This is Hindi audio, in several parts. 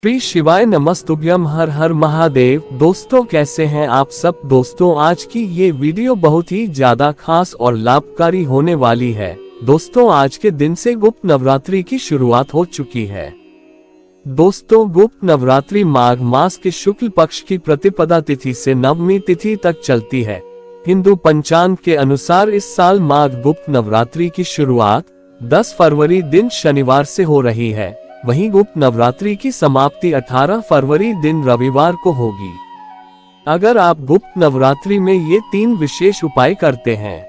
श्री शिवाय नमस्तुभ्यम। हर हर महादेव। दोस्तों कैसे हैं आप सब। दोस्तों आज की ये वीडियो बहुत ही ज्यादा खास और लाभकारी होने वाली है। दोस्तों आज के दिन से गुप्त नवरात्रि की शुरुआत हो चुकी है। दोस्तों गुप्त नवरात्रि माघ मास के शुक्ल पक्ष की प्रतिपदा तिथि से नवमी तिथि तक चलती है। हिंदू पंचांग के अनुसार इस साल माघ गुप्त नवरात्रि की शुरुआत 10 फरवरी दिन शनिवार से हो रही है। वहीं गुप्त नवरात्रि की समाप्ति 18 फरवरी दिन रविवार को होगी। अगर आप गुप्त नवरात्रि में ये 3 विशेष उपाय करते हैं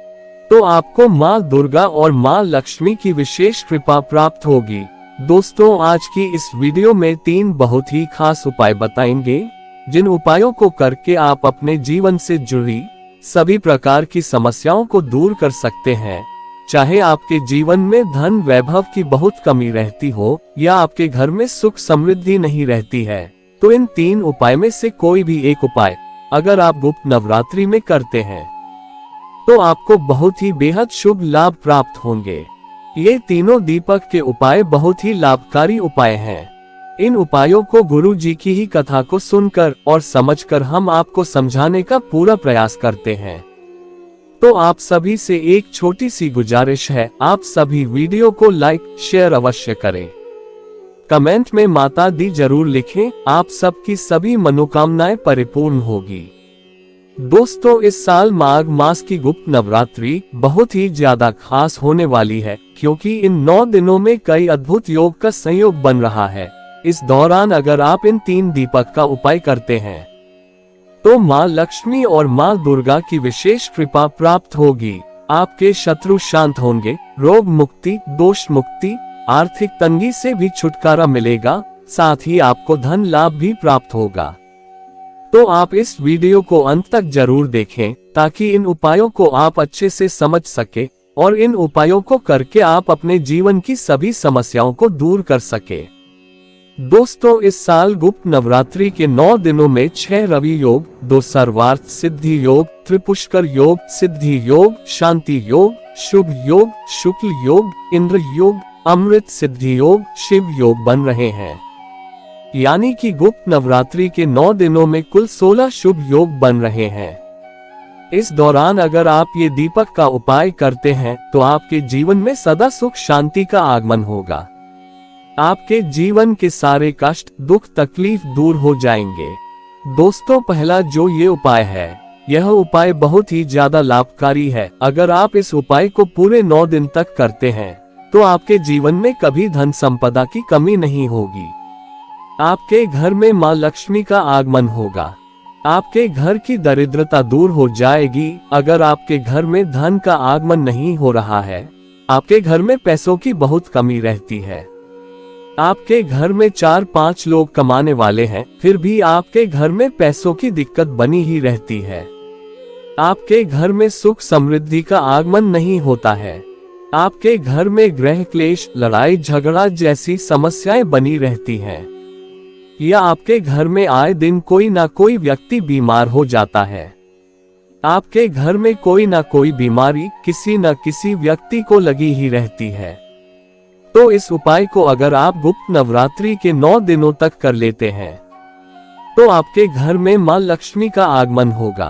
तो आपको माँ दुर्गा और माँ लक्ष्मी की विशेष कृपा प्राप्त होगी। दोस्तों आज की इस वीडियो में 3 बहुत ही खास उपाय बताएंगे, जिन उपायों को करके आप अपने जीवन से जुड़ी सभी प्रकार की समस्याओं को दूर कर सकते हैं। चाहे आपके जीवन में धन वैभव की बहुत कमी रहती हो या आपके घर में सुख समृद्धि नहीं रहती है, तो इन 3 उपाय में से कोई भी एक उपाय अगर आप गुप्त नवरात्रि में करते हैं तो आपको बहुत ही बेहद शुभ लाभ प्राप्त होंगे। ये तीनों दीपक के उपाय बहुत ही लाभकारी उपाय हैं। इन उपायों को गुरु जी की ही कथा को सुनकर और समझकर हम आपको समझाने का पूरा प्रयास करते हैं। तो आप सभी से एक छोटी सी गुजारिश है, आप सभी वीडियो को लाइक शेयर अवश्य करें। कमेंट में माता दी जरूर लिखें, आप सबकी सभी मनोकामनाएं परिपूर्ण होगी। दोस्तों इस साल माघ मास की गुप्त नवरात्रि बहुत ही ज्यादा खास होने वाली है, क्योंकि इन 9 दिनों में कई अद्भुत योग का संयोग बन रहा है। इस दौरान अगर आप इन 3 दीपक का उपाय करते हैं तो माँ लक्ष्मी और माँ दुर्गा की विशेष कृपा प्राप्त होगी। आपके शत्रु शांत होंगे, रोग मुक्ति, दोष मुक्ति, आर्थिक तंगी से भी छुटकारा मिलेगा, साथ ही आपको धन लाभ भी प्राप्त होगा। तो आप इस वीडियो को अंत तक जरूर देखें ताकि इन उपायों को आप अच्छे से समझ सके और इन उपायों को करके आप अपने जीवन की सभी समस्याओं को दूर कर सके। दोस्तों इस साल गुप्त नवरात्रि के 9 दिनों में 6 रवि योग, 2 सर्वार्थ सिद्धि योग, त्रिपुष्कर योग, सिद्धि योग, शांति योग, शुभ योग, शुक्ल योग, इंद्र योग, अमृत सिद्धि योग, शिव योग बन रहे हैं। यानी कि गुप्त नवरात्रि के 9 दिनों में कुल 16 शुभ योग बन रहे हैं। इस दौरान अगर आप ये दीपक का उपाय करते हैं तो आपके जीवन में सदा सुख शांति का आगमन होगा। आपके जीवन के सारे कष्ट दुख तकलीफ दूर हो जाएंगे। दोस्तों पहला जो ये उपाय है, यह उपाय बहुत ही ज्यादा लाभकारी है। अगर आप इस उपाय को पूरे 9 दिन तक करते हैं तो आपके जीवन में कभी धन संपदा की कमी नहीं होगी। आपके घर में माँ लक्ष्मी का आगमन होगा। आपके घर की दरिद्रता दूर हो जाएगी। अगर आपके घर में धन का आगमन नहीं हो रहा है, आपके घर में पैसों की बहुत कमी रहती है, आपके घर में 4-5 लोग कमाने वाले हैं फिर भी आपके घर में पैसों की दिक्कत बनी ही रहती है, आपके घर में सुख समृद्धि का आगमन नहीं होता है, आपके घर में गृह क्लेश, लड़ाई झगड़ा जैसी समस्याएं बनी रहती हैं, या आपके घर में आए दिन कोई ना कोई व्यक्ति बीमार हो जाता है, आपके घर में कोई ना कोई बीमारी किसी न किसी व्यक्ति को लगी ही रहती है। तो इस उपाय को अगर आप गुप्त नवरात्रि के 9 दिनों तक कर लेते हैं तो आपके घर में माँ लक्ष्मी का आगमन होगा।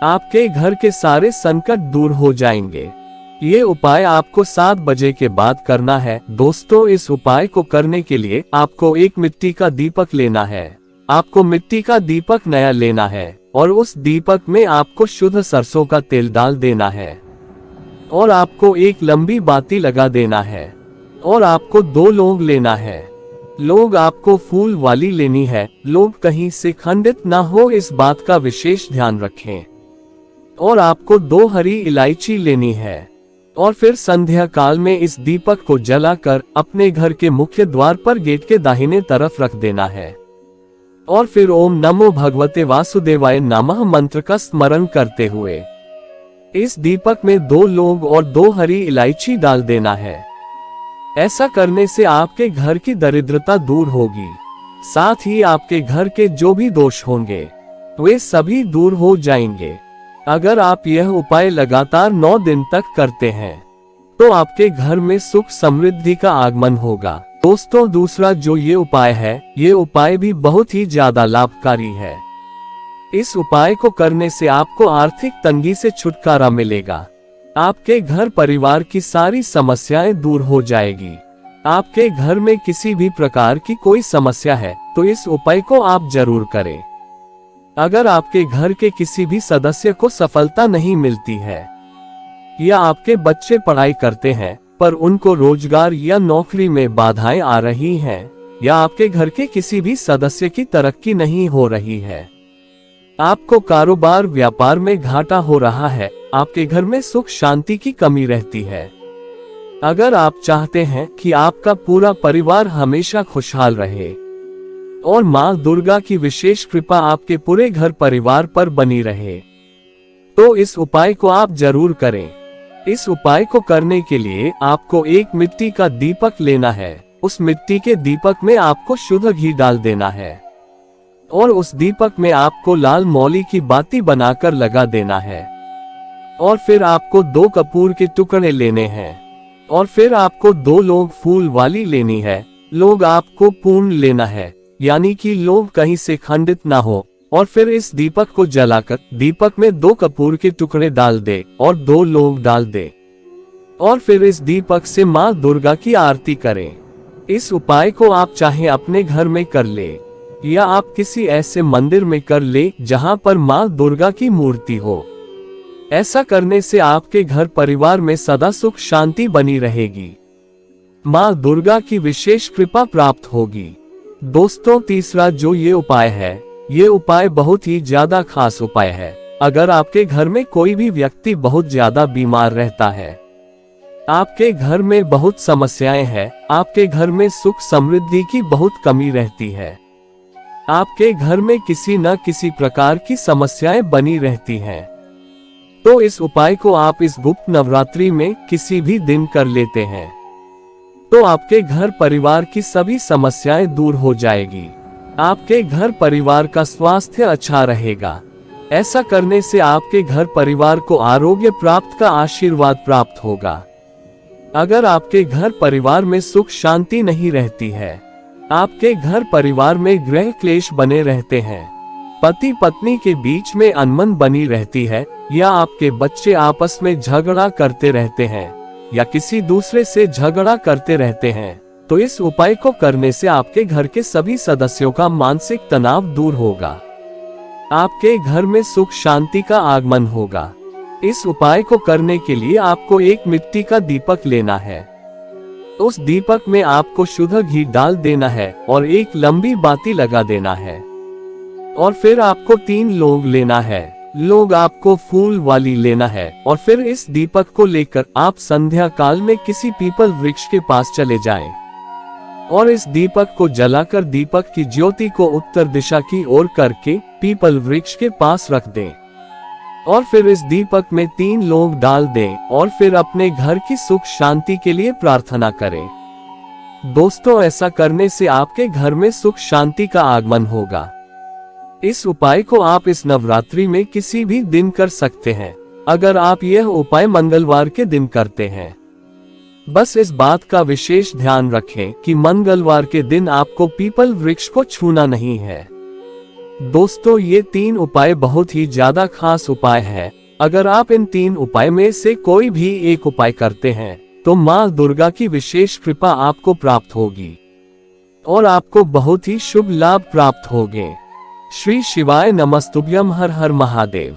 आपके घर के सारे संकट दूर हो जाएंगे। ये उपाय आपको 7 बजे के बाद करना है। दोस्तों इस उपाय को करने के लिए आपको एक मिट्टी का दीपक लेना है। आपको मिट्टी का दीपक नया लेना है और उस दीपक में आपको शुद्ध सरसों का तेल डाल देना है और आपको एक लंबी बाती लगा देना है और आपको 2 लौंग लेना है। लौंग आपको फूल वाली लेनी है। लौंग कहीं से खंडित ना हो, इस बात का विशेष ध्यान रखें। और आपको 2 हरी इलायची लेनी है और फिर संध्या काल में इस दीपक को जलाकर अपने घर के मुख्य द्वार पर गेट के दाहिने तरफ रख देना है और फिर ओम नमो भगवते वासुदेवाय नमः मंत्र का स्मरण करते हुए इस दीपक में 2 लौंग और 2 हरी इलायची डाल देना है। ऐसा करने से आपके घर की दरिद्रता दूर होगी, साथ ही आपके घर के जो भी दोष होंगे वे सभी दूर हो जाएंगे। अगर आप यह उपाय लगातार 9 दिन तक करते हैं तो आपके घर में सुख समृद्धि का आगमन होगा, दोस्तों दूसरा जो ये उपाय है, ये उपाय भी बहुत ही ज्यादा लाभकारी है। इस उपाय को करने से आपको आर्थिक तंगी से छुटकारा मिलेगा। आपके घर परिवार की सारी समस्याएं दूर हो जाएगी। आपके घर में किसी भी प्रकार की कोई समस्या है तो इस उपाय को आप जरूर करें। अगर आपके घर के किसी भी सदस्य को सफलता नहीं मिलती है, या आपके बच्चे पढ़ाई करते हैं पर उनको रोजगार या नौकरी में बाधाएं आ रही हैं, या आपके घर के किसी भी सदस्य की तरक्की नहीं हो रही है, आपको कारोबार व्यापार में घाटा हो रहा है, आपके घर में सुख शांति की कमी रहती है, अगर आप चाहते हैं कि आपका पूरा परिवार हमेशा खुशहाल रहे और मां दुर्गा की विशेष कृपा आपके पूरे घर परिवार पर बनी रहे, तो इस उपाय को आप जरूर करें। इस उपाय को करने के लिए आपको एक मिट्टी का दीपक लेना है। उस मिट्टी के दीपक में आपको शुद्ध घी डाल देना है और उस दीपक में आपको लाल मौली की बाती बनाकर लगा देना है। और फिर आपको 2 कपूर के टुकड़े लेने हैं और फिर आपको 2 लोग फूल वाली लेनी है। लोग आपको पूर्ण लेना है, यानी कि लोग कहीं से खंडित ना हो। और फिर इस दीपक को जलाकर दीपक में 2 कपूर के टुकड़े डाल दे और 2 लोग डाल दे और फिर इस दीपक से मां दुर्गा की आरती करें। इस उपाय को आप चाहे अपने घर में कर ले या आप किसी ऐसे मंदिर में कर ले जहां पर मां दुर्गा की मूर्ति हो। ऐसा करने से आपके घर परिवार में सदा सुख शांति बनी रहेगी। मां दुर्गा की विशेष कृपा प्राप्त होगी। दोस्तों तीसरा जो ये उपाय है, ये उपाय बहुत ही ज्यादा खास उपाय है। अगर आपके घर में कोई भी व्यक्ति बहुत ज्यादा बीमार रहता है, आपके घर में बहुत समस्याएं हैं, आपके घर में सुख समृद्धि की बहुत कमी रहती है, आपके घर में किसी न किसी प्रकार की समस्याएं बनी रहती हैं, तो इस उपाय को आप इस गुप्त नवरात्रि में किसी भी दिन कर लेते हैं तो आपके घर परिवार की सभी समस्याएं दूर हो जाएगी। आपके घर परिवार का स्वास्थ्य अच्छा रहेगा। ऐसा करने से आपके घर परिवार को आरोग्य प्राप्त का आशीर्वाद प्राप्त होगा। अगर आपके घर परिवार में सुख शांति नहीं रहती है, आपके घर परिवार में गृह क्लेश बने रहते हैं, पति पत्नी के बीच में अनबन बनी रहती है, या आपके बच्चे आपस में झगड़ा करते रहते हैं या किसी दूसरे से झगड़ा करते रहते हैं, तो इस उपाय को करने से आपके घर के सभी सदस्यों का मानसिक तनाव दूर होगा। आपके घर में सुख शांति का आगमन होगा। इस उपाय को करने के लिए आपको एक मिट्टी का दीपक लेना है। उस दीपक में आपको शुद्ध घी डाल देना है और एक लंबी बाती लगा देना है और फिर आपको 3 लोग लेना है। लोग आपको फूल वाली लेना है और फिर इस दीपक को लेकर आप संध्या काल में किसी पीपल वृक्ष के पास चले जाएं और इस दीपक को जलाकर दीपक की ज्योति को उत्तर दिशा की ओर करके पीपल वृक्ष के पास रख दें और फिर इस दीपक में 3 लोग डाल दें और फिर अपने घर की सुख शांति के लिए प्रार्थना करें। दोस्तों ऐसा करने से आपके घर में सुख शांति का आगमन होगा। इस उपाय को आप इस नवरात्रि में किसी भी दिन कर सकते हैं। अगर आप यह उपाय मंगलवार के दिन करते हैं, बस इस बात का विशेष ध्यान रखें कि मंगलवार के दिन आपको पीपल वृक्ष को छूना नहीं है। दोस्तों ये 3 उपाय बहुत ही ज्यादा खास उपाय है। अगर आप इन 3 उपाय में से कोई भी एक उपाय करते हैं तो मां दुर्गा की विशेष कृपा आपको प्राप्त होगी और आपको बहुत ही शुभ लाभ प्राप्त होंगे। श्री शिवाय नमस्तुभ्यम। हर हर महादेव।